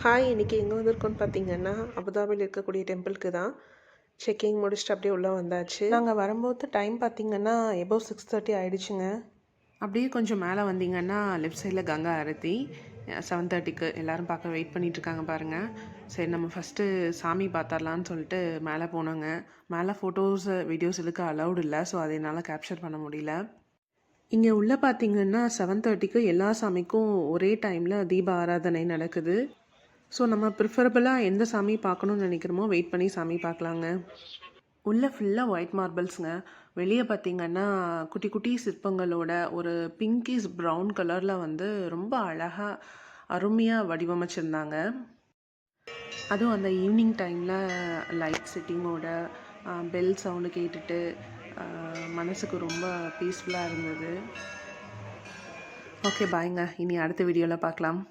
Hi, இன்றைக்கி எங்கே வந்திருக்கோன்னு பார்த்தீங்கன்னா, அபுதாபியில் இருக்கக்கூடிய டெம்பிளுக்கு தான். செக்கிங் முடிச்சுட்டு அப்படியே உள்ளே வந்தாச்சு. நாங்கள் வரும்போது டைம் பார்த்தீங்கன்னா எபோவ் 6:30 ஆகிடுச்சுங்க. அப்படியே கொஞ்சம் மேலே வந்தீங்கன்னா லெஃப்ட் சைடில் கங்கா ஆரத்தி 7:30க்கு எல்லோரும் பார்க்க வெயிட் பண்ணிகிட்ருக்காங்க பாருங்கள். சரி, நம்ம ஃபஸ்ட்டு சாமி பார்த்தரலான்னு சொல்லிட்டு மேலே போனோங்க. மேலே ஃபோட்டோஸ் வீடியோஸ் எடுக்க அலௌடு இல்லை, ஸோ அதை என்னால் கேப்சர் பண்ண முடியல. இங்கே உள்ளே பார்த்தீங்கன்னா 7:30க்கு எல்லா சாமிக்கும் ஒரே டைமில் தீப ஆராதனை நடக்குது. ஸோ நம்ம ப்ரிஃபரபுளாக எந்த சாமி பார்க்கணுன்னு நினைக்கிறோமோ வெயிட் பண்ணி சாமி பார்க்கலாங்க. உள்ளே ஃபுல்லாக ஒயிட் மார்பிள்ஸுங்க. வெளியே பார்த்திங்கன்னா குட்டி குட்டி சிற்பங்களோட ஒரு பிங்கிஷ் ப்ரௌன் கலரில் வந்து ரொம்ப அழகாக அருமையாக வடிவமைச்சிருந்தாங்க. அதுவும் அந்த ஈவினிங் டைமில் லைட் செட்டிங்கோட பெல் சவுண்டு கேட்டுட்டு மனசுக்கு ரொம்ப பீஸ்ஃபுல்லாக இருந்தது. ஓகே, பாய்ங்க. இனி அடுத்த வீடியோவில் பார்க்கலாம்.